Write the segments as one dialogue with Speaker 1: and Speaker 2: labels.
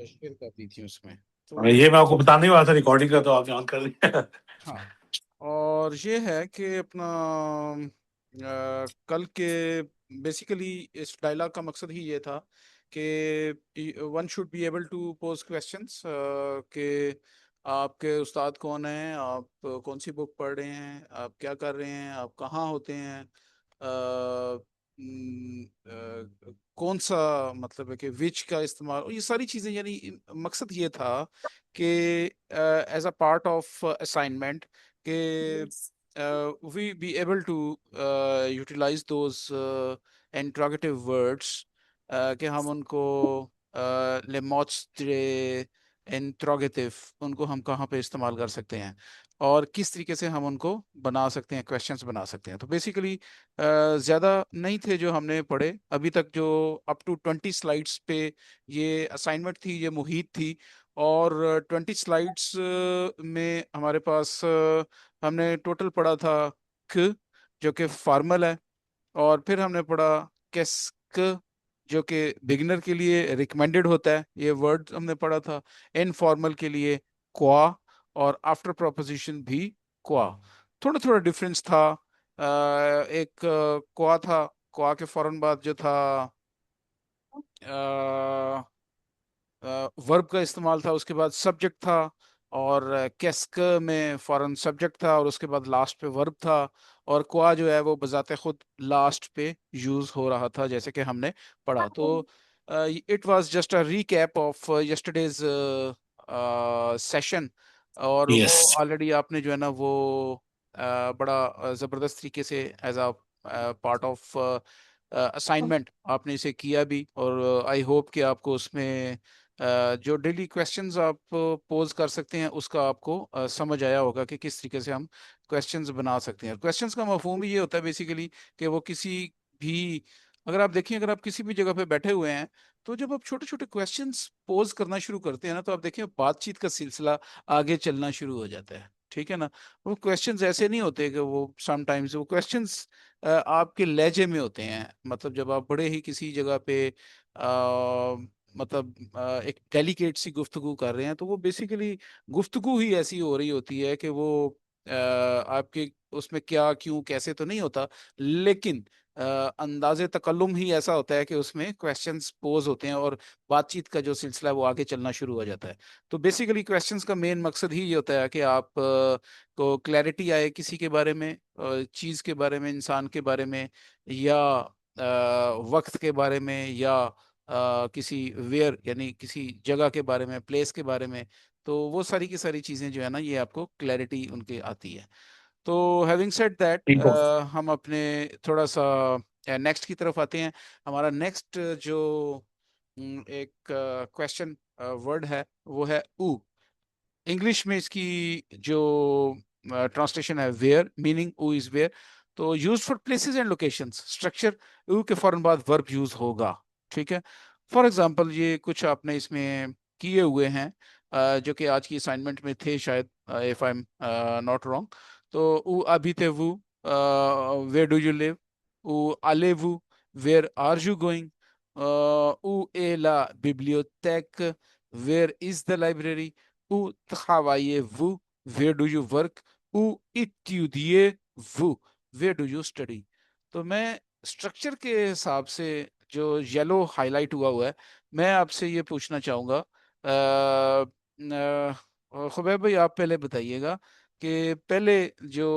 Speaker 1: Share कर दी थी उसमें।
Speaker 2: ये
Speaker 1: तो
Speaker 2: मैं आपको बताने वाला था रिकॉर्डिंग का, तो आप याद कर लिया।
Speaker 1: हाँ, और ये है कि अपना कल के बेसिकली इस डायलॉग का मकसद ही ये था कि one should be able to pose questions कि आपके उस्ताद कौन हैं, आप कौन सी बुक पढ़ रहे हैं, आप क्या कर रहे हैं, आप कहाँ होते हैं, कौन सा मतलब है कि विच का इस्तेमाल, ये सारी चीज़ें, यानी मकसद ये था कि as a part of assignment कि we be able to utilize those interrogative words, कि हम उनको लेमोत्रे इंट्रोगेटिव, उनको हम कहाँ पे इस्तेमाल कर सकते हैं और किस तरीके से हम उनको बना सकते हैं, क्वेश्चंस बना सकते हैं। तो बेसिकली ज़्यादा नहीं थे जो हमने पढ़े अभी तक, जो अप टू 20 स्लाइड्स पे ये असाइनमेंट थी, ये मुहित थी। और 20 स्लाइड्स में हमारे पास हमने टोटल पढ़ा था क, जो कि फॉर्मल है, और फिर हमने पढ़ा केस्क, जो कि बिगिनर के लिए रिकमेंडेड होता है, ये वर्ड हमने पढ़ा था। इनफॉर्मल के लिए क्वा, और आफ्टर प्रोपोजिशन भी क्वा। थोड़ा थोड़ा डिफरेंस था। एक क्वा था, क्वा के फौरन बाद जो था वर्ब का इस्तेमाल था, उसके बाद सब्जेक्ट था, और कैस्क में फॉरन सब्जेक्ट था, और उसके बाद लास्ट पे वर्ब था। और क्वा जो है वो बजाते खुद लास्ट पे यूज हो रहा था, जैसे कि हमने पढ़ा। तो it was just a recap of yesterday's session, और वो
Speaker 2: यस।
Speaker 1: ऑलरेडी आपने जो है ना वो बड़ा जबरदस्त तरीके से as a part of assignment आपने इसे किया भी। और आई होप कि आपको उसमें जो डेली क्वेश्चंस आप पोज कर सकते हैं उसका आपको समझ आया होगा कि किस तरीके से हम क्वेश्चंस बना सकते हैं। क्वेश्चंस का मफहूम ही ये होता है बेसिकली कि वो किसी भी, अगर आप देखिए, अगर आप किसी भी जगह पे बैठे हुए हैं, तो जब आप छोटे छोटे क्वेश्चंस पोज करना शुरू करते हैं ना, तो आप देखिए बातचीत का सिलसिला आगे चलना शुरू हो जाता है। ठीक है ना। वो क्वेश्चंस ऐसे नहीं होते कि वो समटाइम्स वो क्वेश्चंस आपके लहजे में होते हैं। मतलब जब आप बड़े ही किसी जगह पे मतलब एक डेलिकेट सी गुफ्तगू कर रहे हैं, तो वो बेसिकली गुफ्तगू ही ऐसी हो रही होती है कि वो आपके उसमें क्या क्यों कैसे तो नहीं होता, लेकिन अंदाजे तकल्लुम ही ऐसा होता है कि उसमें क्वेश्चंस पोज होते हैं और बातचीत का जो सिलसिला है वो आगे चलना शुरू हो जाता है। तो बेसिकली क्वेश्चंस का मेन मकसद ही ये होता है कि आप को क्लैरिटी आए किसी के बारे में, चीज़ के बारे में, इंसान के बारे में, या वक्त के बारे में, या किसी वेयर यानी किसी जगह के बारे में, प्लेस के बारे में। तो वो सारी की सारी चीज़ें जो है ना, ये आपको क्लैरिटी उनकी आती है। तो हैविंग सेड दैट,
Speaker 2: ठीक हो।
Speaker 1: हम अपने थोड़ा सा नेक्स्ट की तरफ आते हैं। हमारा नेक्स्ट जो एक क्वेश्चन वर्ड है वो है ऊ। इंग्लिश में इसकी जो ट्रांसलेशन है वेयर, मीनिंग ऊ इज वेयर। तो use for places and locations, structure ऊ के फौरन बाद वर्ब यूज होगा। ठीक है। फॉर एग्जांपल ये कुछ आपने इसमें किए हुए हैं जो कि आज की असाइनमेंट में थे शायद, if I am not wrong. तो ऊ अभी थे वो, वेयर डू यू लिव, ऊ आले वो, वेयर आर यू गोइंग, ऊ ए ला बिब्लियोथेक, where is the library, o trabalhei-vous, where do you work, o étudiez-vous, where do you study। तो मैं स्ट्रक्चर के हिसाब से जो येलो हाईलाइट हुआ है, मैं आपसे ये पूछना चाहूँगा, खुबैब भाई आप पहले बताइएगा कि पहले जो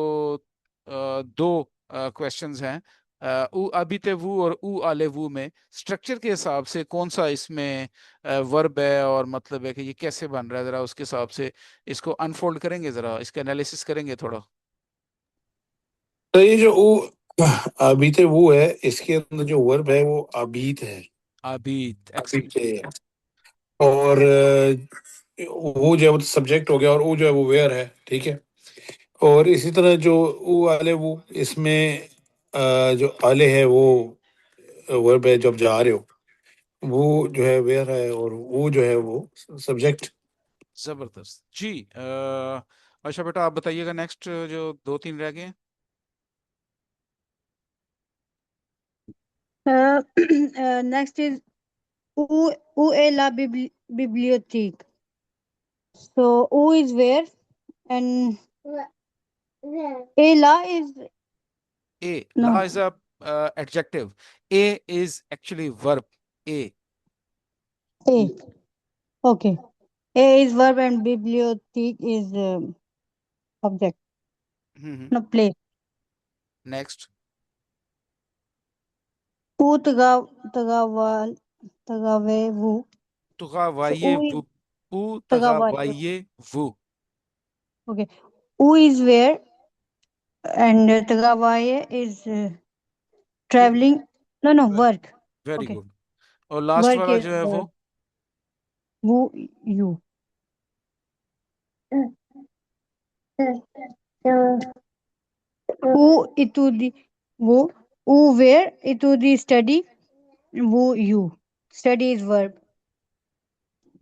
Speaker 1: दो क्वेश्चंस हैं, उ अभी ते वू और उ आले वू में स्ट्रक्चर के हिसाब से कौन सा इसमें वर्ब है और मतलब है कि ये कैसे बन रहा है, जरा उसके हिसाब से इसको अनफोल्ड करेंगे, जरा इसका एनालिसिस करेंगे थोड़ा।
Speaker 2: तो ये जो वो अबीते वो है, इसके अंदर जो वर्ब है वो अबीत है।
Speaker 1: अभी
Speaker 2: अबीत
Speaker 1: एक्सेलेंट।
Speaker 2: है। और वो जो है वो सब्जेक्ट हो गया, और वो जो है वो वेयर है। ठीक है। और इसी तरह जो वो वाले वो इसमें जो आले है वो वर्ब है, जब जा रहे हो वो जो है वेयर है, और वो जो है वो सब्जेक्ट।
Speaker 1: जबरदस्त जी। अच्छा बेटा आप बताइएगा नेक्स्ट जो दो तीन रह गए हैं।
Speaker 3: Next is U U E la bibliotheque. So U is where, and A la is
Speaker 1: A, la
Speaker 3: no
Speaker 1: is a adjective. A is actually verb. A.
Speaker 3: A. Okay. A is verb and bibliotheque is object.
Speaker 1: Hmm.
Speaker 3: No place.
Speaker 1: Next.
Speaker 3: U tagawal tagawevu. So
Speaker 1: Tagawaye
Speaker 3: U is
Speaker 1: vu. U
Speaker 3: tagawaye.
Speaker 1: tagawaye vu.
Speaker 3: Okay. U is where, and tagawaye is
Speaker 1: It,
Speaker 3: traveling. No, no, work.
Speaker 1: Very
Speaker 3: Okay.
Speaker 1: Good. और last
Speaker 3: Work
Speaker 1: वाला
Speaker 3: is
Speaker 1: जो है वो
Speaker 3: who you. Who itu the who where itu the study. Who you. Study is verb.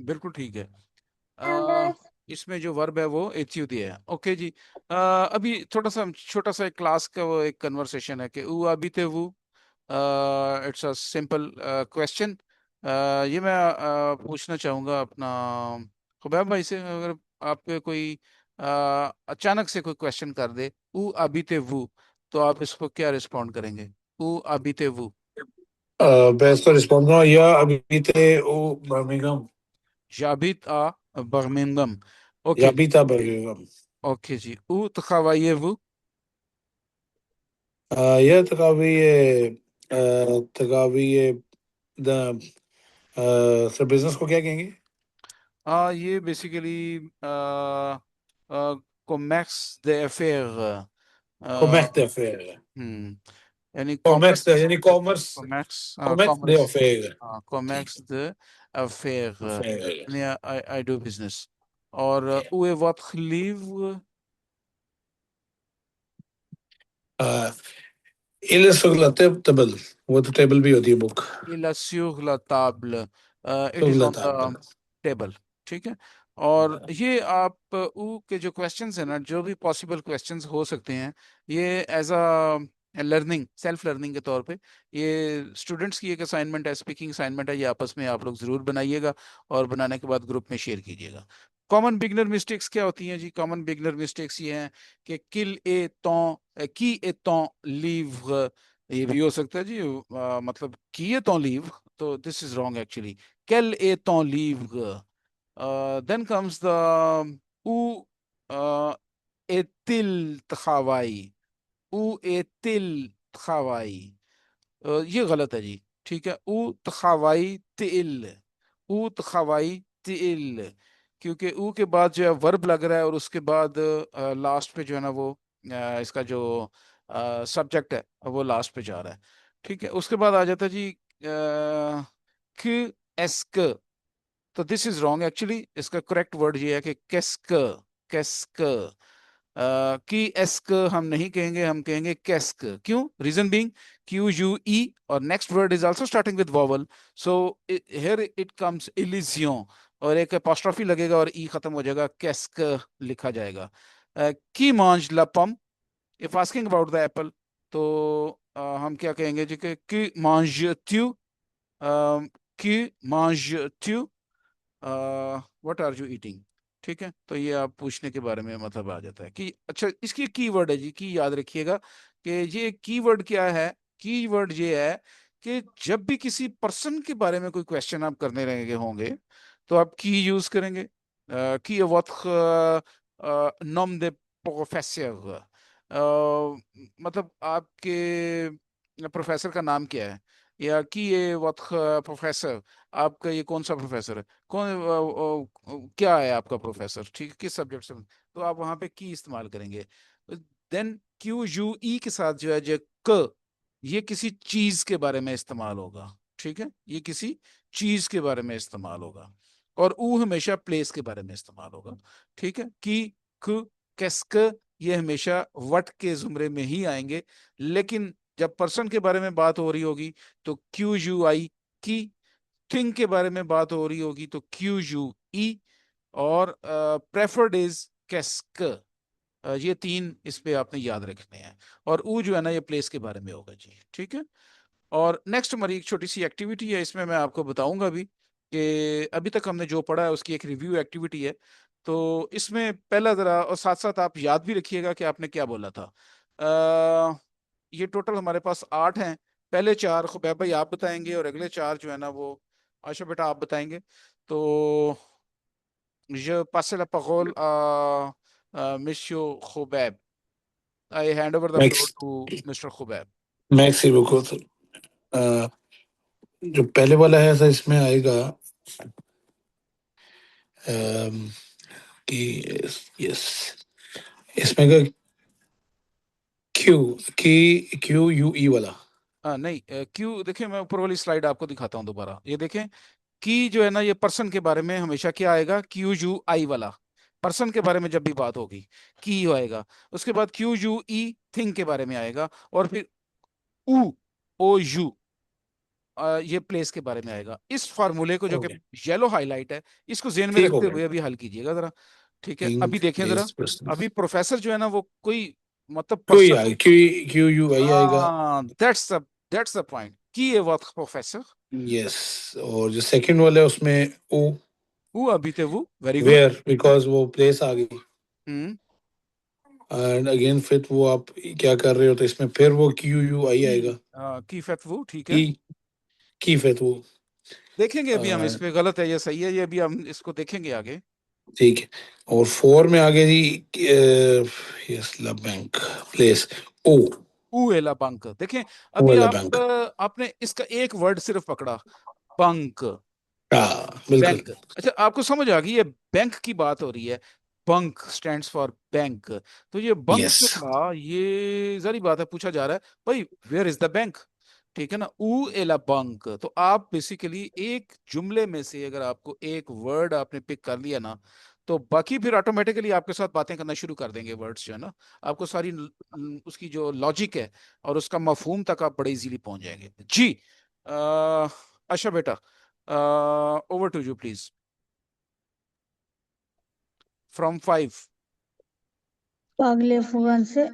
Speaker 1: बिल्कुल ठीक है। इसमें जो वर्ब है वो एचयूदी है। ओके जी। अभी थोड़ा सा छोटा सा एक क्लास का वो एक कन्वर्सेशन है कि ऊ अभी थे वो। It's a simple question. ये मैं पूछना चाहूंगा अपना खुबैब भाई से। अगर आपके कोई अचानक से कोई क्वेश्चन कर दे ऊ अभी थे वो, तो आप इसको क्या रिस्पॉन्ड करेंगे? ऊ अभी थे वो।
Speaker 2: मैं इसको रिस्पॉन्ड करूँगा, या अभी थे वो बर्मिंघम,
Speaker 1: जाबित आ बर्मिंगम।
Speaker 2: या
Speaker 1: ओके।
Speaker 2: भी था बर्मिंघम।
Speaker 1: ओके जी। ऊ तखवाये वो।
Speaker 2: यह तकावी ये द सर बिजनेस को क्या कहेंगे?
Speaker 1: ये बेसिकली कॉमेक्स द अफेयर।
Speaker 2: कॉमेक्स द अफेयर,
Speaker 1: हम्म। यानी
Speaker 2: कॉमेक्स
Speaker 1: कॉमर्स।
Speaker 2: यानी कॉमर्स,
Speaker 1: कॉमेक्स।
Speaker 2: कॉमेक्स द
Speaker 1: कॉमर्स।
Speaker 2: अफेयर,
Speaker 1: कॉमेक्स द अफेयर।
Speaker 2: अफेयर।
Speaker 1: यानी आई डू बिजनेस। और उए wat लीव।
Speaker 2: इल टेबल, वो तो टेबल भी होती है book.
Speaker 1: il est sur la table। It is
Speaker 2: शुगला
Speaker 1: ऑन
Speaker 2: टेबल।
Speaker 1: The table. ठीक है। और ये आप ऊ के जो क्वेश्चंस है ना, जो भी पॉसिबल क्वेश्चंस हो सकते हैं, ये as a learning, self learning के तौर पे ये स्टूडेंट्स की एक असाइनमेंट है, स्पीकिंग असाइनमेंट है। ये आपस में आप लोग जरूर बनाइएगा और बनाने के बाद ग्रुप में शेयर कीजिएगा। कॉमन बिगनर मिस्टेक्स क्या होती हैं जी? कॉमन बिगनर मिस्टेक्स ये हैं कि किल ए तों की ए तों लीव। ये भी हो सकता है जी, मतलब किए तो लीव, तो दिस इज रॉन्ग एक्चुअली। केल ए तो लीव। देन कम्स द उ एतिल तखावाई। उ एतिल तखावाई। ये गलत है जी। ठीक है। उ तखावाई तिल। उ तखावाई तिल। क्योंकि ऊ के बाद जो है वर्ब लग रहा है और उसके बाद लास्ट पे जो है ना वो इसका जो सब्जेक्ट है वो लास्ट पे जा रहा है। ठीक है। उसके बाद आ जाता है जी क एस्क। तो दिस इज रॉन्ग एक्चुअली। इसका करेक्ट वर्ड ये है कि केस्क। केस्क। की एस्क हम नहीं कहेंगे, हम कहेंगे केस्क। क्यों? Reason being Q U E और next word is also starting with vowel. So here it comes इलिजियों, और एक अपोस्ट्रोफी लगेगा और ई खत्म हो जाएगा, केस्क लिखा जाएगा। की मांज लपम। If asking about the apple, तो हम क्या कहेंगे जी कि मांज त्यू। कि मांज त्यू। What are you eating. ठीक है। तो ये आप पूछने के बारे में मतलब आ जाता है कि अच्छा इसकी कीवर्ड है जी, की याद रखिएगा कि ये कीवर्ड क्या है। कीवर्ड ये है कि जब भी किसी पर्सन के बारे में कोई क्वेश्चन आप करने लगे होंगे, तो आप की यूज करेंगे। की wat nom de professeur। मतलब आपके प्रोफेसर का नाम क्या है, या की ये wat प्रोफेसर, आपका ये कौन सा प्रोफेसर है, कौन क्या है आपका प्रोफेसर, ठीक है, किस सब्जेक्ट से, तो आप वहां पे की इस्तेमाल करेंगे। देन क्यू यू ई के साथ जो है जो क, ये किसी चीज के बारे में इस्तेमाल होगा। ठीक है। ये किसी चीज के बारे में इस्तेमाल होगा। और ऊ हमेशा प्लेस के बारे में इस्तेमाल होगा। ठीक है। की, क, कैस्क, ये हमेशा वट के जुमरे में ही आएंगे। लेकिन जब पर्सन के बारे में बात हो रही होगी तो क्यू यू आई की, थिंग के बारे में बात हो रही होगी तो क्यू यू ई, और प्रेफर्ड इज कैस्क। ये तीन इस पे आपने याद रखने हैं। और ऊ जो है ना ये प्लेस के बारे में होगा जी। ठीक है। और नेक्स्ट हमारी एक छोटी सी एक्टिविटी है, इसमें मैं आपको बताऊंगा भी कि अभी तक हमने जो पढ़ा है उसकी एक रिव्यू एक्टिविटी है। तो इसमें पहला जरा, और साथ साथ आप याद भी रखिएगा कि आपने क्या बोला था। ये टोटल हमारे पास 8 हैं। पहले 4 खुबैब भाई आप बताएंगे, और अगले 4 जो है ना वो आशा बेटा आप बताएंगे। तो je passe la parole à Monsieur Khoubab. I hand over the floor
Speaker 2: मैक्स
Speaker 1: to Mr. Khoubab.
Speaker 2: मैक्स ही रुको सर। अ, जो पहले वाला है सर, इसमें आएगा अम, कि यस, इसमें आएगा क्यू, क्यू यू ई वाला।
Speaker 1: नहीं, क्यों, देखें मैं ऊपर वाली स्लाइड आपको दिखाता हूँ दोबारा, ये देखें। की जो है ना, ये पर्सन के बारे में हमेशा क्या आएगा, क्यू यू आई वाला। पर्सन के बारे में जब भी बात होगी की आएगा। उसके बाद क्यू यू ई थिंग के बारे में आएगा, और फिर ऊ ओ यू ये प्लेस के बारे में आएगा। इस फार्मूले को जो कि
Speaker 2: ओके,
Speaker 1: येलो हाईलाइट है, इसको जेन में
Speaker 2: ठीक हो
Speaker 1: रखते
Speaker 2: गया।
Speaker 1: हुए अभी हल कीजिएगा जरा। ठीक है,
Speaker 2: थिंग
Speaker 1: अभी देखें जरा।
Speaker 2: प्लेस पर्सन,
Speaker 1: अभी प्रोफेसर जो है ना वो कोई मतलब
Speaker 2: क्यू ही
Speaker 1: पर्सन।
Speaker 2: आएगा, क्यू यू आई आएगा।
Speaker 1: हाँ, दैट्स द पॉइंट, की ये वर्क प्रोफेसर।
Speaker 2: यस, और जो सेकंड वाला है उसमें ओ,
Speaker 1: वो अभी थे वो, वेरी गुड।
Speaker 2: वेयर, बिकॉज वो प्लेस आ गई।
Speaker 1: हम्म।
Speaker 2: एंड अगेन फिर वो आप क्या कर रहे हो, तो इसमें फिर वो क्यू यू आई आएगा।
Speaker 1: की फैत वो, ठीक है।
Speaker 2: की की फिर वो
Speaker 1: देखेंगे अभी हम इस
Speaker 2: अ,
Speaker 1: पे गलत है या सही है, ये अभी हम इसको देखेंगे आगे।
Speaker 2: ठीक है। और फोर में आगे जी, यस, ला बैंक प्लेस, ओ,
Speaker 1: उएला बंक, देखें।
Speaker 2: ओ
Speaker 1: अभी
Speaker 2: वाला
Speaker 1: आप
Speaker 2: बैंक।
Speaker 1: आपने इसका एक वर्ड सिर्फ पकड़ा, बंक।
Speaker 2: हाँ बिल्कुल।
Speaker 1: बैंक, अच्छा आपको समझ आ गई, ये बैंक की बात हो रही है। Bunk stands for bank. तो ये बंक
Speaker 2: यस,
Speaker 1: जो था, ये जारी बात है, पूछा जा रहा है भाई वेयर इज द बैंक। ठीक है ना, ऊ एला बंक। तो आप बेसिकली एक जुमले में से अगर आपको एक वर्ड आपने पिक कर लिया ना, तो बाकी फिर ऑटोमेटिकली आपके साथ बातें करना शुरू कर देंगे वर्ड्स जो है ना। आपको सारी उसकी जो लॉजिक है और उसका मफहूम तक आप बड़े इजीली पहुंच जाएंगे जी। अच्छा बेटा, over to you please, from 5।
Speaker 3: अगले अफगान से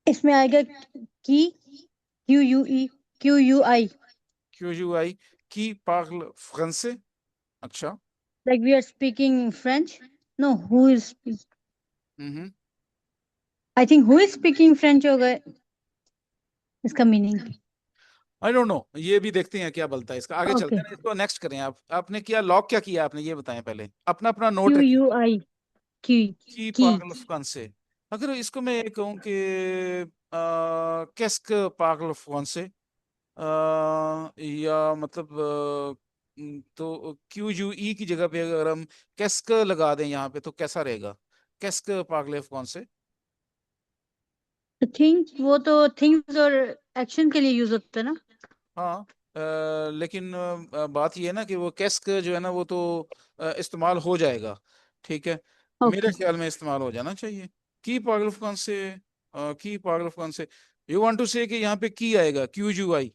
Speaker 3: इसमें आएगा की, Q U I.
Speaker 1: Q U I, की पार्ल फ्रांसे। अच्छा।
Speaker 3: Like we are speaking French. No, who is,
Speaker 1: hmm.
Speaker 3: I think who is speaking French होगा इसका मीनिंग।
Speaker 1: आई डोंट नो, ये भी देखते हैं क्या बनता है इसका, आगे
Speaker 3: ओके,
Speaker 1: चलते हैं, इसको नेक्स्ट करें। आप आपने किया लॉक, क्या किया आपने ये बताएं पहले, अपना अपना नोट
Speaker 3: क्यू
Speaker 1: रखिए।
Speaker 3: यू आई, की
Speaker 1: की
Speaker 3: की
Speaker 1: पागल फ्रांसे। अगर इसको मैं ये कहूँ कि कैस्क पागल फ्रांसे, या मतलब तो क्यू यू ई की जगह पे अगर हम कैस्क लगा दें यहाँ पे तो कैसा रहेगा, कैस्क पागल फ्रांसे।
Speaker 3: थिंक, वो तो थिंग्स और एक्शन के लिए यूज होता है ना।
Speaker 1: हाँ, लेकिन बात ये है ना कि वो कैस्क जो है ना वो तो इस्तेमाल हो जाएगा। ठीक है, मेरे
Speaker 3: ओके,
Speaker 1: ख्याल में इस्तेमाल हो जाना चाहिए। की पागल अफगान से, की पागल अफगान से, यू वांट टू से कि यहाँ पे की आएगा, क्यू यू आई।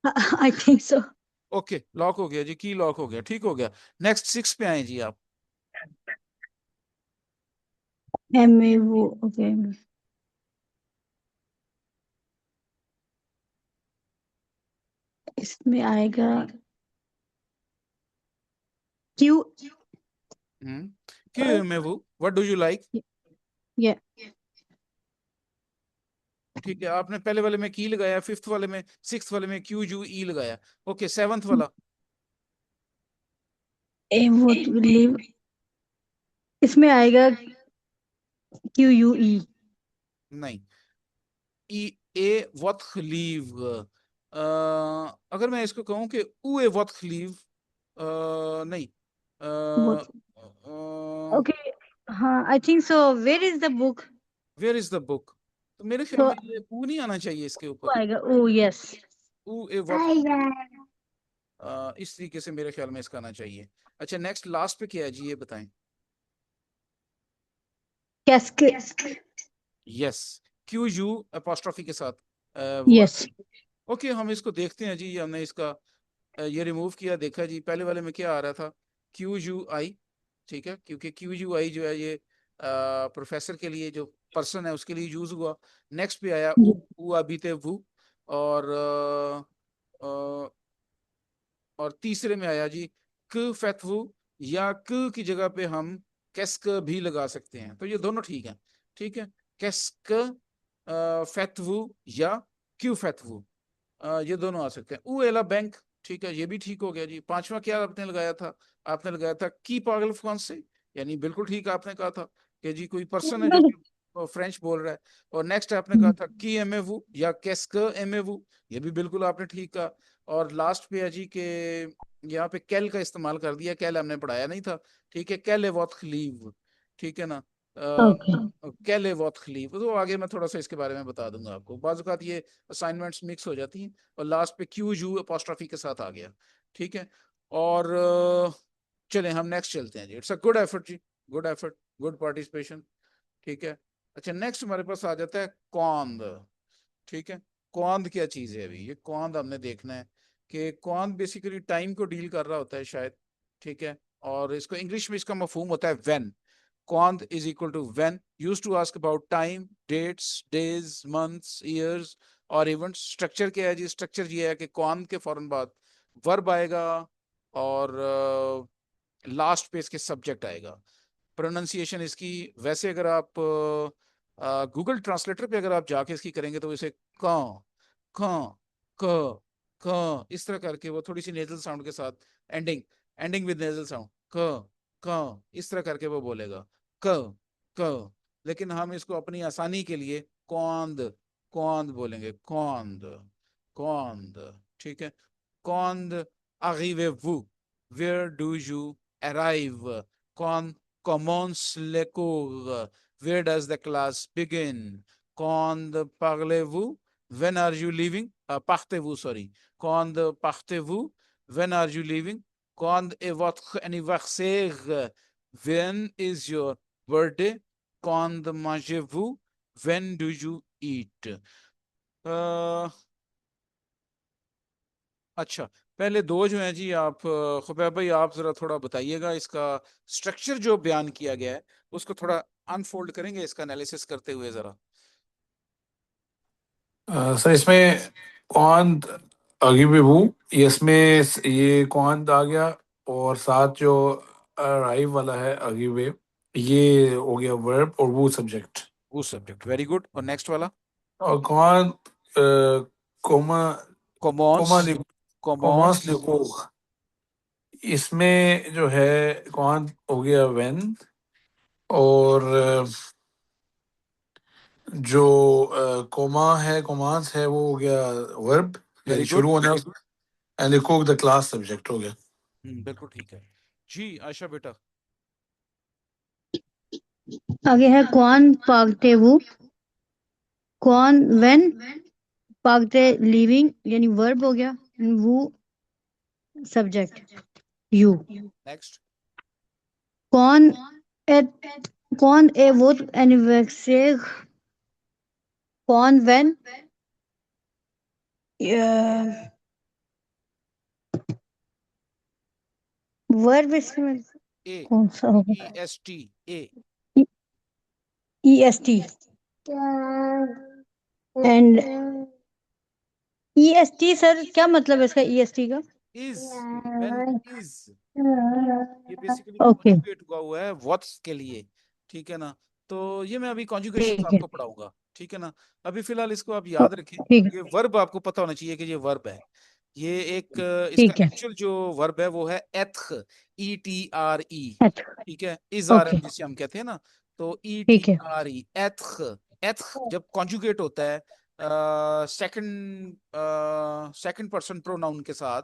Speaker 3: आई थिंक सो।
Speaker 1: ओके, लॉक हो गया जी, की लॉक हो गया, ठीक हो गया। नेक्स्ट 6 पे आए जी आप।
Speaker 3: एम ए वो, ओके, इसमें आएगा क्यू,
Speaker 1: हम्म, क्यू में वो, व्हाट डू यू लाइक।
Speaker 3: ये
Speaker 1: ठीक है, आपने पहले वाले में की लगाया, फिफ्थ वाले में, सिक्स वाले में क्यू यू ई लगाया। ओके, सेवंथ वाला।
Speaker 3: ए वो लिव, इसमें आएगा क्यू यू ई।
Speaker 1: नहीं, ई ए wat gelief। अगर मैं इसको कहूं कि ऊ ए wat gelief, नहीं,
Speaker 3: ओके, हाँ, I think so. Where is the book?
Speaker 1: Where is the book. तो मेरे ख्याल
Speaker 3: तो
Speaker 1: में ये ऊ नहीं आना चाहिए इसके
Speaker 3: वो
Speaker 1: ऊपर।
Speaker 3: आएगा, ओ यस।
Speaker 1: ऊ ए wat gelief, इस तरीके से मेरे ख्याल में इसका आना चाहिए। अच्छा, नेक्स्ट लास्ट पे क्या है जी, ये बताएं।
Speaker 3: कैस्क,
Speaker 1: यस, क्यू यू अपोस्ट्रोफी के साथ वो।
Speaker 3: यस।
Speaker 1: ओके, हम इसको देखते हैं जी, हमने इसका ये रिमूव किया, देखा जी पहले वाले में क्या आ रहा था, क्यू यू आई। ठीक है, क्योंकि क्यू यू आई जो है ये प्रोफेसर के लिए जो पर्सन है उसके लिए यूज हुआ। नेक्स्ट पे आया
Speaker 3: जी।
Speaker 1: ऊ अबीते वू, और और तीसरे में आया जी क फैतवू, या क की जगह पे हम कैस्क भी लगा सकते हैं, तो ये दोनों ठीक है। ठीक है, कैस्क फैतवू या क्यू फैतवू, ये दोनों आ सकते हैं। ऊ एला बैंक, ठीक है, ये भी ठीक हो गया जी। पांचवा क्या आपने लगाया था? आपने लगाया था की पागल कौन से, यानी बिल्कुल ठीक आपने कहा था कि जी कोई पर्सन है जो कि फ्रेंच बोल रहा है। और नेक्स्ट आपने कहा था की एम ए वू या कैस्क एम ए वू, ये भी बिल्कुल आपने ठीक कहा। और लास्ट पे है जी के यहाँ पे कैल का इस्तेमाल कर दिया, कैल हमने पढ़ाया नहीं था। ठीक है, कैल ए वॉट खलीव, ठीक है ना,
Speaker 3: ओके।
Speaker 1: कैले वॉट खलीव, तो आगे मैं थोड़ा सा इसके बारे में बता दूंगा आपको। बाज़ औक़ात ये असाइनमेंट्स मिक्स हो जाती हैं, और लास्ट पे क्यू यू अपॉस्ट्रोफी के साथ आ गया। ठीक है, और चलें हम नेक्स्ट चलते हैं जी। इट्स अ गुड एफर्ट जी, गुड एफर्ट, गुड पार्टिसिपेशन। ठीक है, अच्छा नेक्स्ट हमारे पास आ जाता है कौंद। ठीक है, कौंद क्या चीज़ है? अभी ये कौंद हमने देखना है कि कौंद बेसिकली टाइम को डील कर रहा होता है शायद। ठीक है, और इसको इंग्लिश में इसका मफहूम होता है when. Quant is equal to when, used to ask about time, dates, days, months, years और events। स्ट्रक्चर क्या है जी? स्ट्रक्चर ये है कि quant के फौरन बाद वर्ब आएगा, और लास्ट पे इसके सब्जेक्ट आएगा। प्रोनाउंसिएशन इसकी वैसे अगर आप गूगल ट्रांसलेटर पे अगर आप जाके इसकी करेंगे तो इसे क क क क इस तरह करके, वो थोड़ी सी नेजल साउंड के साथ, ending ending with nasal sound, क क इस तरह करके वो बोलेगा, क क। लेकिन हम इसको अपनी आसानी के लिए कौंद कौंद बोलेंगे, कौंद कौंद। ठीक है, कौंद arrivez-vous, where do you arrive? Quand commence les cours? Where does the class begin? Quand parlez-vous? When are you leaving? Partez-vous, sorry. Quand partez-vous? When are you leaving? Quand est votre anniversaire? When is your birthday? Quand mangez-vous? When do you eat? अच्छा, पहले दो जो हैं जी, आप Khubaib भाई आप जरा थोड़ा बताइएगा इसका स्ट्रक्चर जो बयान किया गया है उसको थोड़ा अनफोल्ड करेंगे इसका एनालिसिस करते हुए जरा।
Speaker 2: सर इसमें कौन आगे भी वो, ये इसमें ये कौन आ गया, और साथ जो अराइव वाला है आगे वे, ये हो गया वर्ब, और वो सब्जेक्ट।
Speaker 1: वो सब्जेक्ट, वेरी गुड। और नेक्स्ट वाला
Speaker 2: और कौन comma
Speaker 1: commons,
Speaker 2: comma
Speaker 1: commons,
Speaker 2: commas लिखो, इसमें जो है कौन हो गया वेन, और जो कोमा है कोमांस है वो हो गया वर्ब,
Speaker 1: वेरी
Speaker 2: यानी
Speaker 1: गुड,
Speaker 2: शुरू होना, एंड लिखो द क्लास सब्जेक्ट हो गया।
Speaker 1: बिल्कुल ठीक है जी। आयशा बेटा,
Speaker 3: आगे है कौन पागते वो, कौन व्हेन पागते लिविंग यानी वर्ब हो गया, वो सब्जेक्ट यू।
Speaker 1: नेक्स्ट,
Speaker 3: कौन ए कौन ए वो एनिवर्सरी, कौन व्हेन वर्ब इसमें
Speaker 1: ए
Speaker 3: कौन सा
Speaker 1: ई
Speaker 3: होगा?
Speaker 1: S T, A
Speaker 3: E S T and E S T. Sir क्या मतलब है इसका ई एस टी का?
Speaker 1: इज, व्हेन इज, ये बेसिकली
Speaker 3: ओके,
Speaker 1: कॉन्जुगेट हुआ है व्हाट्स के लिए। ठीक है ना, तो ये मैं अभी कॉन्जुगेशन
Speaker 3: ठीक है।
Speaker 1: आपको पढ़ाऊंगा। ठीक है ना, अभी फिलहाल इसको आप याद रखें।
Speaker 3: ठीक
Speaker 1: ये वर्ब आपको पता होना चाहिए कि ये वर्ब है। ये एक इसका
Speaker 3: ठीक है।
Speaker 1: एक्चुअल जो वर्ब है वो है एथ, ई टी आर ई।
Speaker 3: अच्छा,
Speaker 1: ठीक है, इज आर
Speaker 3: ओके,
Speaker 1: एम जिसे हम कहते हैं ना, तो ई टी
Speaker 3: ठीक है।
Speaker 1: आर ई, एथ। एथ जब कॉन्जुगेट होता है सेकंड सेकंड पर्सन प्रोनाउन के साथ,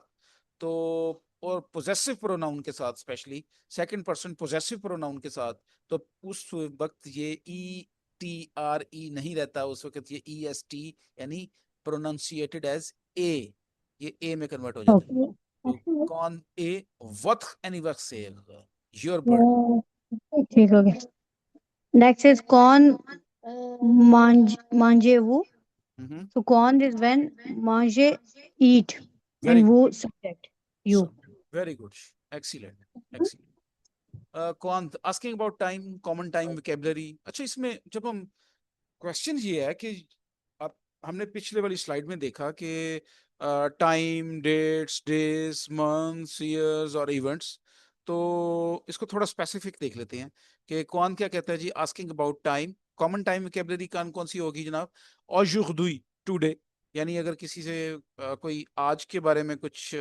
Speaker 1: तो और पोजेसिव प्रोनाउन के साथ, specially second person possessive pronoun के साथ, तो उस वक्त ये ई टी आर ई नहीं रहता, उस वक्त ये ई एस टी यानी प्रोनाउंसिएटेड एज ए, ये ए में कन्वर्ट हो जाता है।
Speaker 3: ओके,
Speaker 1: तो कौन ए वत एनिवर्सेर, योर बर्थ।
Speaker 3: ठीक हो गया। नेक्स्ट इज कौन मांझे वो, so कौन इज व्हेन मांझे ईट
Speaker 1: वेरी
Speaker 3: एंड वो subject you.
Speaker 1: Good, very good, excellent, excellent. कौन asking about time, common time, vocabulary. अच्छा, इसमें जब हम क्वेश्चन ये है कि आप, हमने पिछले वाली स्लाइड में देखा कि time, dates, days, months, years और इवेंट्स। तो इसको थोड़ा स्पेसिफिक देख लेते हैं कि कौन क्या कहता है जी। Asking about time, common time vocabulary कौन कौन सी होगी जनाब? aujourd'hui, टुडे, यानी अगर किसी से कोई आज के बारे में कुछ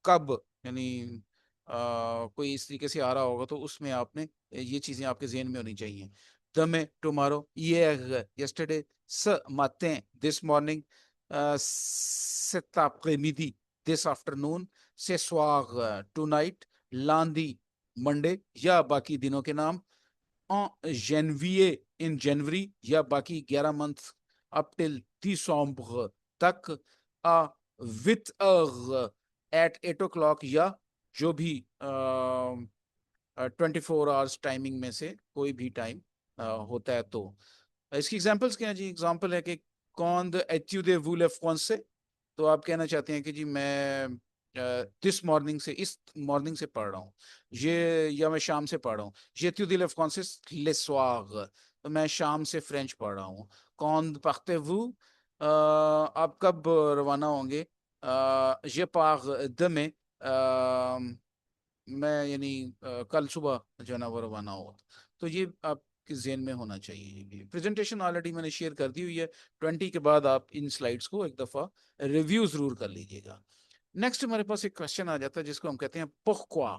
Speaker 1: कब, यानी कोई इस तरीके से आ रहा होगा तो उसमें आपने ये चीजें आपके जहन में होनी चाहिए। demain, tomorrow, hier, yesterday, ce matin, this morning, cet après-midi, this afternoon, ce soir, tonight, lundi, Monday, या बाकी दिनों के नाम। en janvier, इन जनवरी, या बाकी 11 मंथ अप टिल दिसंबर तक। आ विथ एट 8 o'clock, या जो भी 24 आवर्स टाइमिंग में से कोई भी टाइम होता है। तो इसकी एग्जांपल्स क्या है जी? एग्जांपल है कि कौन द एट्यूडे वूले फ्रांसे, तो आप कहना चाहते हैं कि जी मैं दिस मॉर्निंग से, इस मॉर्निंग से पढ़ रहा हूँ ये, या मैं शाम से पढ़ रहा हूँ। जेट्यूडे ले फ्रांसिस ले सोir, तो मैं शाम से फ्रेंच पढ़ रहा हूँ। कौन पढ़ते वू, आप कब रवाना होंगे? ये पार दमे, मैं यानी कल सुबह जो है ना वो रवाना हो। तो ये आपके जेहन में होना चाहिए। प्रेजेंटेशन ऑलरेडी मैंने शेयर कर दी हुई है। 20 के बाद आप इन स्लाइड्स को एक दफ़ा रिव्यू ज़रूर कर लीजिएगा। नेक्स्ट हमारे पास एक क्वेश्चन आ जाता है जिसको हम कहते हैं pourquoi।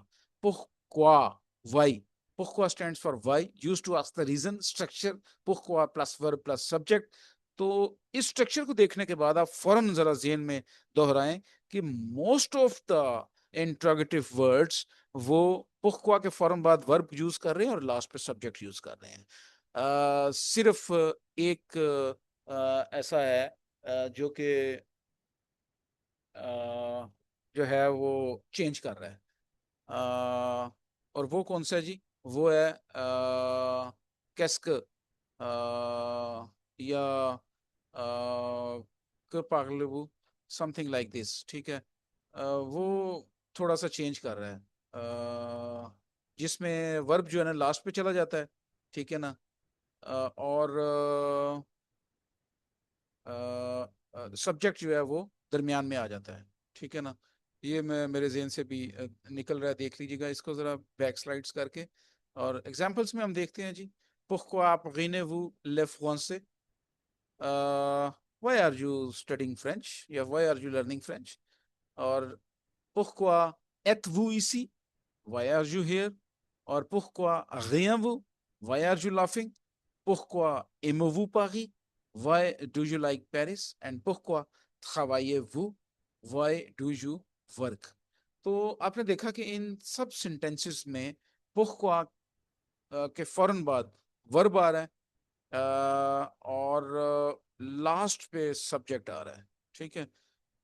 Speaker 1: pourquoi, why। pourquoi stands for why, used to ask the reason, structure, pourquoi plus verb plus subject। तो इस स्ट्रक्चर को देखने के बाद आप फौरन जरा जेहन में दोहराएं कि most of the interrogative words वो pourquoi के फौरन बाद वर्ब यूज कर रहे हैं और लास्ट पे सब्जेक्ट यूज कर रहे हैं। सिर्फ एक ऐसा है जो कि जो है वो चेंज कर रहा है। और वो कौन सा है जी? वो है कैस्क, या que parlez-vous, something like this, ठीक है। वो थोड़ा सा चेंज कर रहा है, जिसमें वर्ब जो है ना लास्ट पे चला जाता है, ठीक है ना। और सब्जेक्ट जो है वो दरमियान में आ जाता है, ठीक है ना। ये मैं मेरे जहन से भी निकल रहा है, देख लीजिएगा इसको जरा बैक स्लाइड्स करके। और एग्जांपल्स में हम देखते हैं जी। pourquoi apprenez-vous le français, why are you studying French, या why are you learning French। और pourquoi êtes-vous ici, why are you here। और pourquoi riez-vous, why are you laughing। pourquoi aimez-vous Paris, why do you like Paris। and pourquoi travaillez-vous, why do you work। तो आपने देखा कि इन सब sentences में pourquoi के फौरन बाद वर्ब आ रहा है, और लास्ट पे सब्जेक्ट आ रहा है, ठीक है।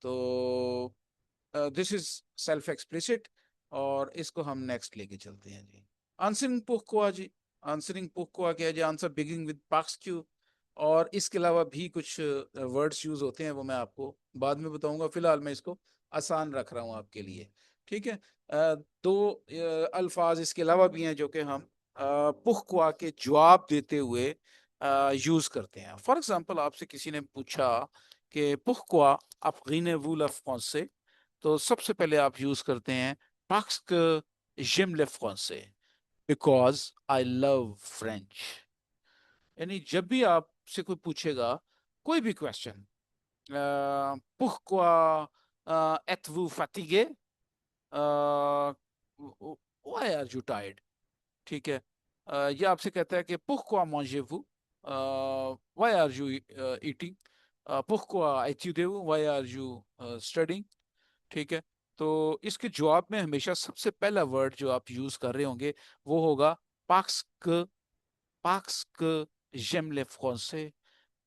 Speaker 1: तो दिस इज सेल्फ एक्सप्लिसिट, और इसको हम नेक्स्ट लेके चलते हैं जी। आंसरिंग pourquoi जी। आंसरिंग pourquoi क्या है जी? Answer beginning with parce que। और इसके अलावा भी कुछ वर्ड्स यूज होते हैं, वो मैं आपको बाद में बताऊंगा। फिलहाल मैं इसको आसान रख रहा हूँ आपके लिए, ठीक है। दो अल्फाज इसके अलावा भी हैं जो कि हम pourquoi के जवाब देते हुए यूज करते हैं। फॉर एग्जाम्पल, आपसे किसी ने पूछा कि pourquoi apprenez-vous le français, तो सबसे पहले आप यूज करते हैं parce que j'aime le français, because I love French। यानी जब भी आपसे कोई पूछेगा कोई भी question, pourquoi êtes-vous fatigué, why are you tired, ठीक है। ये आपसे कहता है कि pourquoi mangez-vous, why are you eating, pourquoi étudiez-vous, why are you studying, ठीक है। तो इसके जवाब में हमेशा सबसे पहला वर्ड जो आप यूज कर रहे होंगे वो होगा parce que, parce que j'aime les français,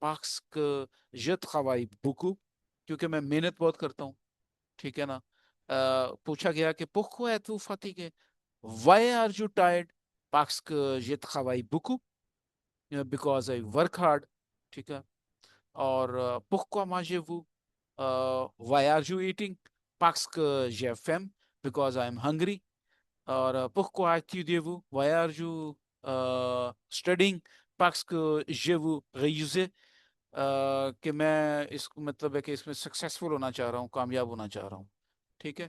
Speaker 1: parce que je travaille beaucoup, क्योंकि मैं मेहनत बहुत करता हूँ, ठीक है ना। पूछा गया कि pourquoi êtes-vous fatigué, why are you tired, parce que je travaille beaucoup, because I work hard, ठीक है। और pourquoi mangez-vous, why are you eating, parce que j'ai faim, because I am hungry। और pourquoi étudiez-vous, why are you studying, parce que je veux réussir, कि मैं इसको मतलब है कि इसमें सक्सेसफुल होना चाह रहा हूँ, कामयाब होना चाह रहा हूँ। ठीक है,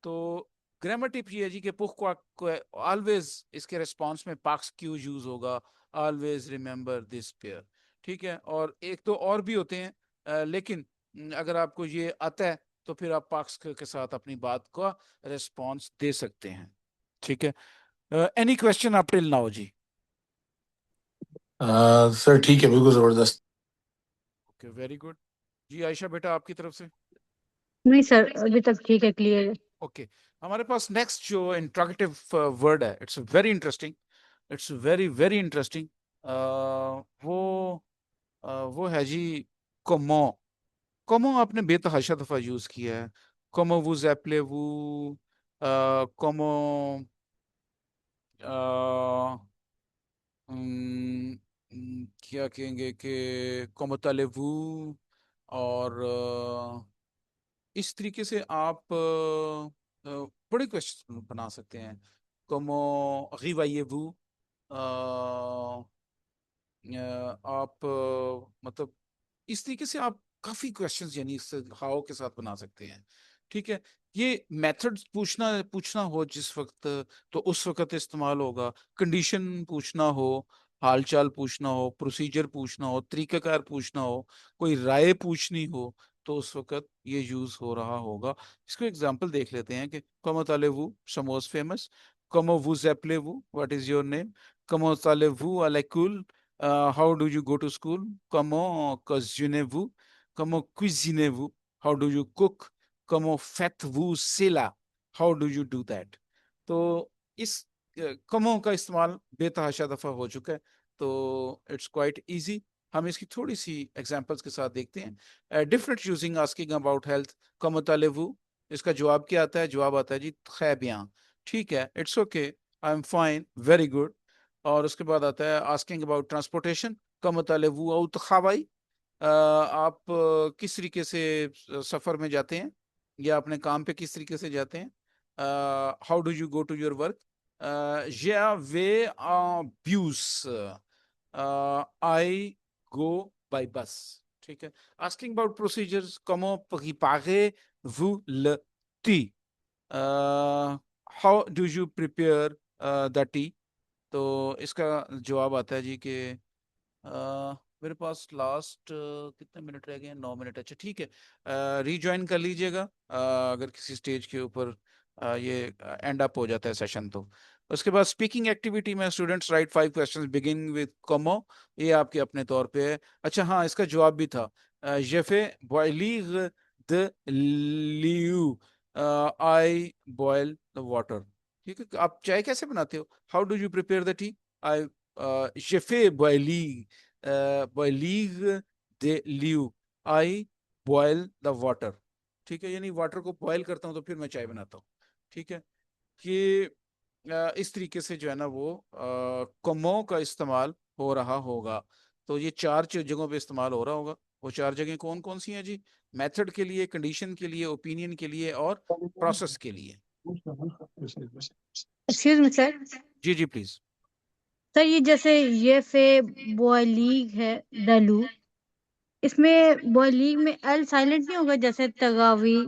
Speaker 1: तो ग्रामर टिप ये है जी कि pourquoi ऑलवेज इसके रिस्पॉन्स में पाक्स क्यू यूज होगा, ऑलवेज रिमेंबर दिस पेयर। ठीक है, और एक तो और भी होते हैं, लेकिन अगर आपको ये आता है तो फिर आप पाक्स के साथ अपनी बात का रिस्पॉन्स दे सकते हैं। ठीक है, any question up till now जी?
Speaker 2: सर ठीक है, बिल्कुल जबरदस्त।
Speaker 1: Okay, very good. जी आयशा बेटा, आपकी तरफ से?
Speaker 3: नहीं सर, अभी तक ठीक है, क्लियर है।
Speaker 1: ओके, हमारे पास नेक्स्ट जो इंट्रोगेटिव वर्ड है, it's very interesting, it's very very interesting. वो वो है जी कमो। कमो आपने बेतहाशा दफा यूज किया है। कमो वुज एप्ले वू, कमो क्या कहेंगे कि कमो ताले वू, और इस तरीके से आप बड़े क्वेश्चन बना सकते हैं। कमो रिवाइये वू, आप मतलब इस तरीके से आप काफी क्वेश्चंस यानी इससे हाउ के साथ बना सकते हैं। ठीक है, ये मेथड्स पूछना पूछना हो जिस वक्त, तो उस वक्त इस्तेमाल होगा। कंडीशन पूछना हो, हालचाल पूछना हो, प्रोसीजर पूछना हो, तरीकाकार पूछना हो, कोई राय पूछनी हो, तो उस वक्त ये यूज हो रहा होगा। इसको एग्जांपल देख लेते हैं कि कमो ताले वू समोस फेमस, कमो वू जेप्ले वू व्हाट इज योर नेम, कमो ताले वू अलैकुल, how do you go to school? Comment cuisinez-vous? Comment cuisinez-vous? How do you cook? Comment faites-vous cela? How do you do that? तो इस कमों का इस्तेमाल बेतहाशा दफा हो चुका है, तो इट्स क्वाइट इजी। हम इसकी थोड़ी सी एग्जांपल्स के साथ देखते हैं। Different using asking about health, कमो तालेवू, इसका जवाब क्या आता है? जवाब आता है जी खै बियां। ठीक है, it's okay, I am fine, very good. और उसके बाद आता है आस्किंग अबाउट ट्रांसपोर्टेशन, का मतलब वो आउत खवाई, आप किस तरीके से सफर में जाते हैं, या अपने काम पे किस तरीके से जाते हैं। How do you go to your work? या वे ब्यूस, आई गो बाय बस। ठीक है, आस्किंग अबाउट प्रोसीजर्स, कमो पागे वू ल T, how do you prepare the T. तो इसका जवाब आता है जी कि मेरे पास लास्ट कितने मिनट रह गए हैं? 9 मिनट। अच्छा ठीक है, रीज्वाइन कर लीजिएगा अगर किसी स्टेज के ऊपर ये एंड अप हो जाता है सेशन तो। उसके बाद स्पीकिंग एक्टिविटी में students write 5 questions begin with कॉमो, ये आपके अपने तौर पे है। अच्छा हाँ, इसका जवाब भी था, जेफे बॉयलिग द लियू, आई बॉयल द वाटर। ठीक है, आप चाय कैसे बनाते हो? How do you prepare the tea? I जेफे बॉयलिग, बॉयलिग दे लियू, आई बॉयल द वाटर। ठीक है, यानी वाटर को बॉयल करता हूँ तो फिर मैं चाय बनाता हूँ। ठीक है, कि इस तरीके से जो है ना वो कमों का इस्तेमाल हो रहा होगा। तो ये 4 जगहों पे इस्तेमाल हो रहा होगा। वो 4 जगह कौन कौन सी हैं जी? मेथड के लिए, कंडीशन के लिए, ओपिनियन के लिए, और प्रोसेस के लिए।
Speaker 3: Excuse me sir.
Speaker 1: जी जी प्लीज।
Speaker 3: सर ये जैसे ये फे बॉयलीग है डलू, इसमें बॉयलीग में एल साइलेंट नहीं होगा जैसे तगावी?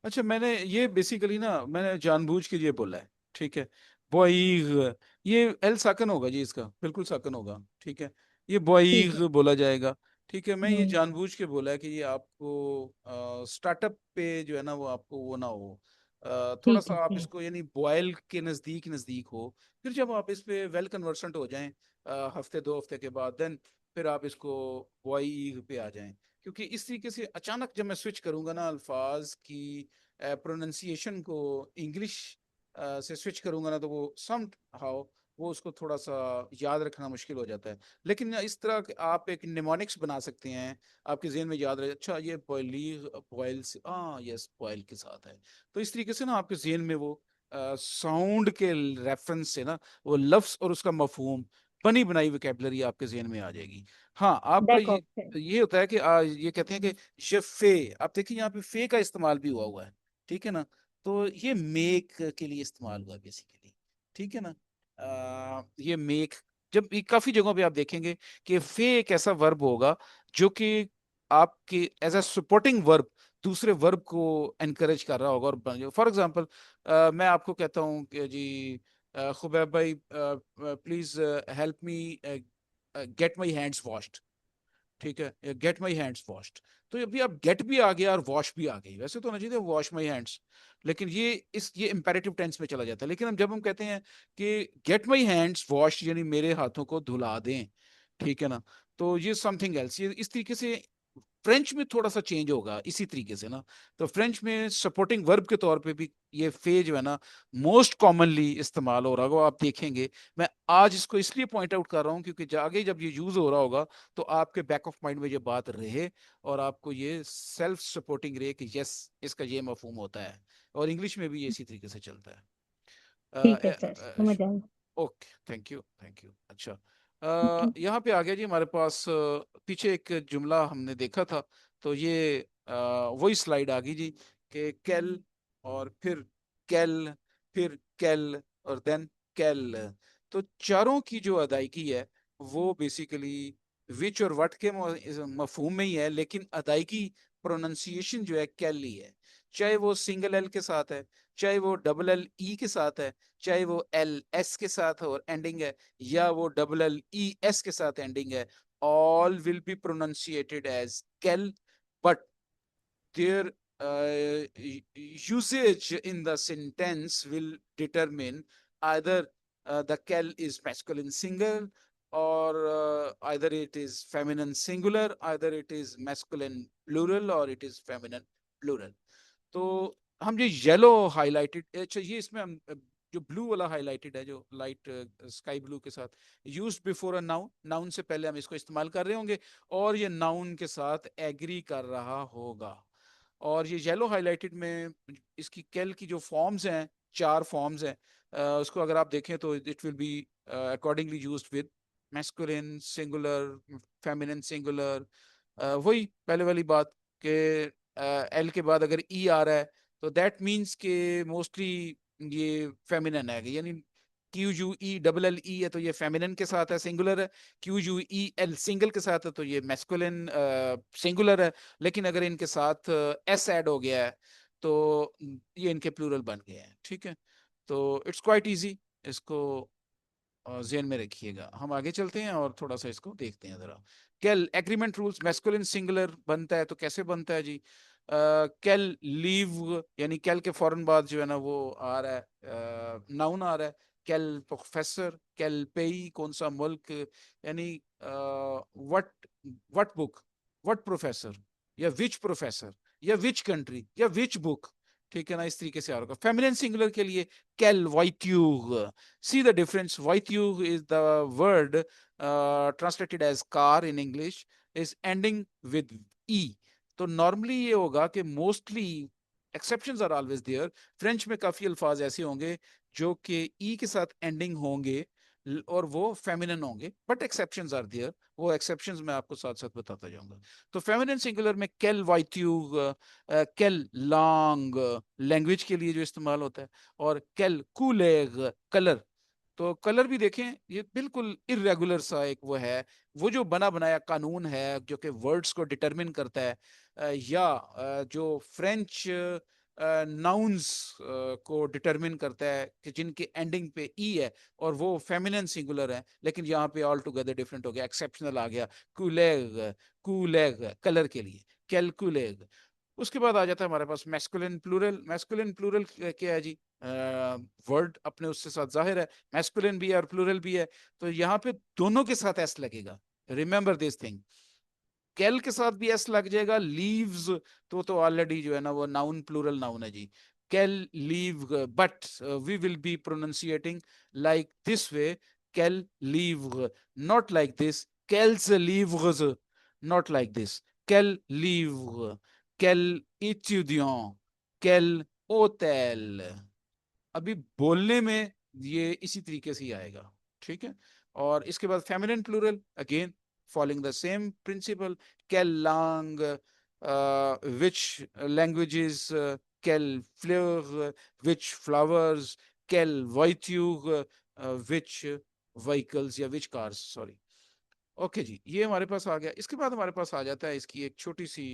Speaker 1: अच्छा, मैंने ये बेसिकली ना मैंने जानबूझ के ये बोला है। ठीक है, बॉइग, ये एल साकन होगा जी, इसका बिल्कुल साकन होगा। ठीक है, ये
Speaker 3: ठीक
Speaker 1: बॉइग
Speaker 3: है।
Speaker 1: बोला जाएगा। ठीक है, मैं ये
Speaker 3: हम्म,
Speaker 1: जानबूझ के बोला है कि ये आपको स्टार्टअप पे जो है ना वो आपको वो ना हो, थोड़ा
Speaker 3: ठीक
Speaker 1: सा
Speaker 3: है,
Speaker 1: आप
Speaker 3: ठीक है।
Speaker 1: इसको यानी बॉयल के नज़दीक नज़दीक हो। फिर जब आप इस पे वेल कन्वर्सेंट हो जाएं हफ्ते 2 हफ्ते के बाद, देन फिर आप इसको बॉइग पे आ जाएं। क्योंकि इस तरीके से अचानक जब मैं स्विच करूंगा ना अल्फाज की प्रोनाउंसिएशन को, इंग्लिश से स्विच करूंगा ना, तो वो सम हाउ वो उसको थोड़ा सा याद रखना मुश्किल हो जाता है। लेकिन इस तरह आप एक निमोनिक्स बना सकते हैं, आपके जहन में याद रहे, अच्छा ये बॉयली, बॉयल से, हाँ यस बॉयल के साथ है। तो इस तरीके से ना आपके जहन में वो साउंड के रेफरेंस से ना वो लफ्ज और उसका मफहूम, बनी बनाई वोकैबुलरी आपके जहन में आ जाएगी। हाँ, आपका
Speaker 3: बैक ऑप्शन।
Speaker 1: ये होता है कि ये कहते हैं कि ये फे, आप देखिए यहाँ पे फे का इस्तेमाल भी हुआ हुआ है। ठीक है ना, तो ये मेक के लिए इस्तेमाल हुआ बेसिकली। ठीक है ना, ये मेक जब काफी जगहों पे आप देखेंगे कि फे एक ऐसा वर्ब होगा जो कि आपके एज अ सपोर्टिंग वर्ब दूसरे वर्ब को एनकरेज कर रहा होगा। और फॉर एग्जांपल मैं आपको कहता हूँ कि जी खुबैब भाई please help me get my hands washed, ठीक है, गेट माई हैंड्स वॉश्ड। तो अभी अब गेट भी आ गया और वॉश भी आ गई, वैसे तो होना चाहिए वॉश माई हैंड्स, लेकिन ये इंपेरेटिव टेंस में चला जाता है। लेकिन जब हम कहते हैं कि गेट माई हैंड्स वॉश यानी मेरे हाथों को धुला दें, ठीक है ना, तो ये समथिंग एल्स, ये इस तरीके से फ्रेंच में थोड़ा सा चेंज होगा इसी तरीके से ना। तो फ्रेंच में सपोर्टिंग वर्ब के तौर पे भी ये फे जो है ना मोस्ट कॉमनली इस्तेमाल हो रहा होगा, आप देखेंगे। मैं आज इसको इसलिए पॉइंट आउट कर रहा हूँ क्योंकि आगे जब ये यूज हो रहा होगा तो आपके बैक ऑफ माइंड में ये बात रहे और आपको ये सेल्फ सपोर्टिंग रहे कि यस इसका ये मफहूम होता है। और इंग्लिश में भी ये इसी तरीके से चलता
Speaker 3: ठीक है
Speaker 1: है।
Speaker 3: सर, समझ आया।
Speaker 1: Okay, thank you thank you. अच्छा,
Speaker 3: ओके।
Speaker 1: यहाँ पे आ गया जी हमारे पास पीछे एक जुमला हमने देखा था, तो ये वही स्लाइड आ गई जी कि कैल और फिर कैल और देन कैल। तो चारों की जो अदायगी है वो बेसिकली विच और वट के मफहूम में ही है, लेकिन अदायगी प्रोनाउंसिएशन जो है कैल ही है। चाहे वो सिंगल एल के साथ है, चाहे वो डबल एल ई के साथ है, चाहे वो एल एस के साथ और एंडिंग है, या वो डबल एल ई एस के साथ एंडिंग है, all will be pronunciated as kel, but their usage in the sentence will determine either the kel is masculine single, or either it is feminine singular, either it is masculine plural, or it is feminine plural। तो हम जो yellow highlighted, अच्छा ये इसमें हम जो blue वाला highlighted है जो लाइट स्काई ब्लू के साथ, used before a noun, noun से पहले हम इसको इस्तेमाल कर रहे होंगे और ये नाउन के साथ एग्री कर रहा होगा। और ये येलो हाईलाइटेड में इसकी कैल की जो फॉर्म्स हैं, चार फॉर्म्स हैं, उसको अगर आप देखें तो it will be accordingly used with masculine singular, feminine singular. वही पहले वाली बात के एल के बाद अगर ई आ रहा है तो दैट मीन्स के मोस्टली ये फेमिनिन है, यानी Q U E double L ई है तो ये फेमिनिन के साथ है, सिंगुलर है। Q U E L single के साथ है तो ये मैस्कुलिन सिंगुलर है। लेकिन अगर इनके साथ एस ऐड हो गया है तो ये इनके प्लूरल बन गए हैं, ठीक है। तो इट्स क्वाइट इजी, इसको ज़हन में रखिएगा। हम आगे चलते हैं और थोड़ा सा इसको देखते हैं जरा। कैल एग्रीमेंट रूल्स, मैस्कुलिन सिंगुलर बनता है तो कैसे बनता है जी? कैल लीव, यानी कैल के फौरन बाद जो है ना वो आ रहा है नाउन आ रहा है। कैल प्रोफेसर, कैल पेई कौन सा मुल्क, यानी what what book, what professor, या विच प्रोफेसर, या विच कंट्री, या विच बुक, ठीक है ना, इस तरीके से आ रहा है। फेमिनिन सिंगुलर के लिए कैल वाइट्यूग। See the difference. Vaityu is the word translated as car in English is ending with e. तो नॉर्मली ये होगा कि mostly exceptions are always there. French में काफी अल्फाज ऐसे होंगे जो कि ई के साथ एंडिंग होंगे और वो फेमिनिन होंगे, बट एक्सेप्शंस आर देयर। वो एक्सेप्शंस मैं आपको साथ साथ बताता जाऊंगा। तो फेमिनिन सिंगुलर में कैल वाइट्यू, कैल लॉन्ग लैंग्वेज के लिए जो इस्तेमाल होता है, और कैल कूलेग कलर। तो कलर भी देखें, ये बिल्कुल इरेगुलर सा एक वो है, वो जो बना बनाया कानून है जो कि वर्ड्स को डिटरमिन करता है, या जो फ्रेंच नाउन्स को डिटरमिन करता है कि जिनके एंडिंग पे ई है और वो फेमिनिन सिंगुलर है, लेकिन यहाँ पे ऑल टुगेदर डिफरेंट हो गया, एक्सेप्शनल आ गया। कूलेग, कूलेग कलर के लिए कैलकुलेग। उसके बाद आ जाता है हमारे पास मैस्कुलिन प्लूरल। मैस्कुलिन प्लूरल क्या है जी? वर्ड अपने उसके साथ जाहिर है, मैस्कुलिन भी है और प्लूरल भी है, तो यहाँ पे दोनों के साथ एस लगेगा। रिमेंबर दिस थिंग, कैल के साथ भी एस लग जाएगा। लीव्स तो ऑलरेडी जो है ना वो नाउन प्लूरल नाउन है जी। कैल लीव, but we will be pronounciating like this way, कैल लीव, नॉट लाइक दिस कैल्स लीव्स, नॉट लाइक दिस कैल लीव, कैल étudiant, कैल hôtel। अभी बोलने में ये इसी तरीके से ही आएगा, ठीक है। और इसके बाद feminine plural again following the same principle, कैल लैंग, विच लैंग्वेजेस, कैल फ्लेवर, विच फ्लावर्स, कैल वाइट्यूग, विच व्हीकल्स या विच कार्स, सॉरी। ओके जी, ये हमारे पास आ गया। इसके बाद हमारे पास आ जाता है इसकी एक छोटी सी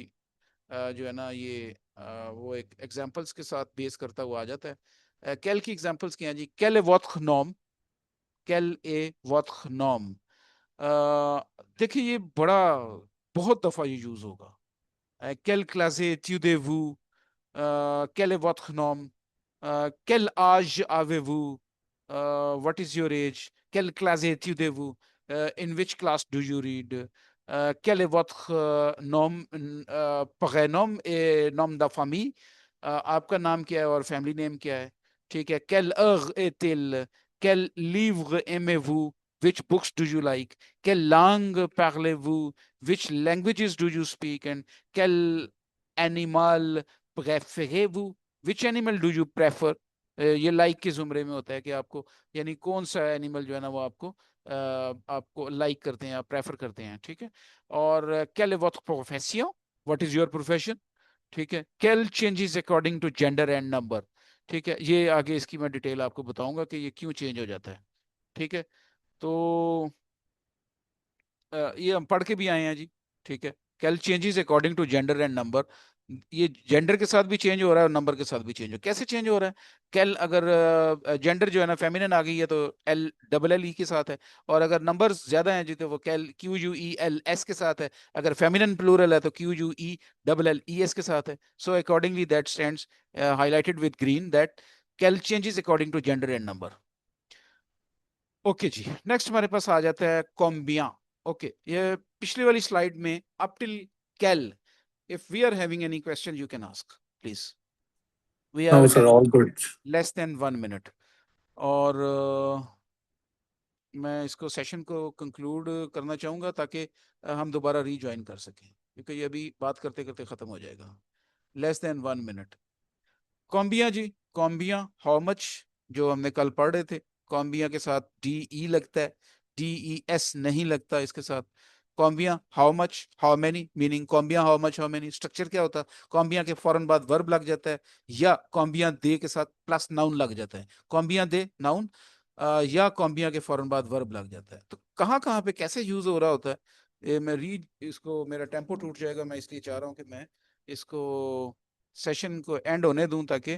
Speaker 1: जो है ना ये वो एक एग्जांपल्स के साथ बेस करता हुआ आ जाता है। कैल की एग्जांपल्स क्या हैं जी? कैल ए what Nom, cal A what नॉम। देखिए ये बड़ा बहुत दफा ये यूज होगा। Quelle classe étudiez-vous? Quel est votre nom? Quel âge avez-vous? What is your age? Quelle classe étudiez-vous? In which class do you read? Quel est votre nom, prénom et nom de famille? आपका नाम क्या है और family name क्या है? ठीक है। Quelle heure est-il? Quel livre aimez-vous? Which books do you like? Quelle langue parlez-vous? Which languages do you speak? And quel animal préférez-vous? Which animal do you prefer? ये लाइक के जुमरे में होता है कि आपको यानी कौन सा एनिमल जो है ना वो आपको लाइक करते हैं, आप प्रेफर करते हैं। ठीक है। और quelle est votre profession? What is your profession? ठीक है। Quel changes according to gender and number? ठीक है। ये आगे इसकी मैं डिटेल आपको बताऊंगा कि ये क्यों चेंज हो जाता है। ठीक है। तो ये हम पढ़ के भी आए हैं जी। ठीक है। कैल changes according to gender and number. ये जेंडर के साथ भी चेंज हो रहा है और नंबर के साथ भी चेंज हो, कैसे चेंज हो रहा है? कैल अगर जेंडर जो है ना फेमिनिन आ गई है तो एल डबल एल ई के साथ है, और अगर नंबर्स ज्यादा हैं जी तो वो कैल Q U E L S के साथ है। अगर फेमिनिन प्लूरल है तो Q U E double L E S के साथ है। So accordingly that stands highlighted with green that कैल changes according to gender and number. Okay जी, नेक्स्ट हमारे पास आ जाता है कॉम्बिया। ओके, ये पिछली वाली स्लाइड में अप टिल कैल, if we are having any question you can ask please. We
Speaker 2: No,
Speaker 1: are
Speaker 2: sir, all good.
Speaker 1: Less than 1 minute. और मैं इसको सेशन को कंक्लूड करना चाहूंगा ताकि हम दोबारा रीज्वाइन कर सकें, क्योंकि ये अभी बात करते करते खत्म हो जाएगा। Less than 1 minute. कॉम्बिया जी, कॉम्बिया हाउ मच जो हमने कल पढ़ रहे थे, कॉम्बिया के साथ डी ई लगता है, डी ई एस नहीं लगता इसके साथ। कॉम्बिया how much how many, meaning कॉम्बिया how much how many. Structure क्या होता है? कॉम्बिया के फौरन बाद वर्ब लग जाता है, या कॉम्बिया दे के साथ प्लस नाउन लग जाता है। कॉम्बिया दे नाउन, या कॉम्बिया के फौरन बाद वर्ब लग जाता है। तो कहाँ कहाँ पे कैसे यूज हो रहा होता है, ये मैं रीड, इसको मेरा टेम्पो टूट जाएगा, मैं इसलिए चाह रहा हूँ कि मैं इसको सेशन को एंड होने दूं ताकि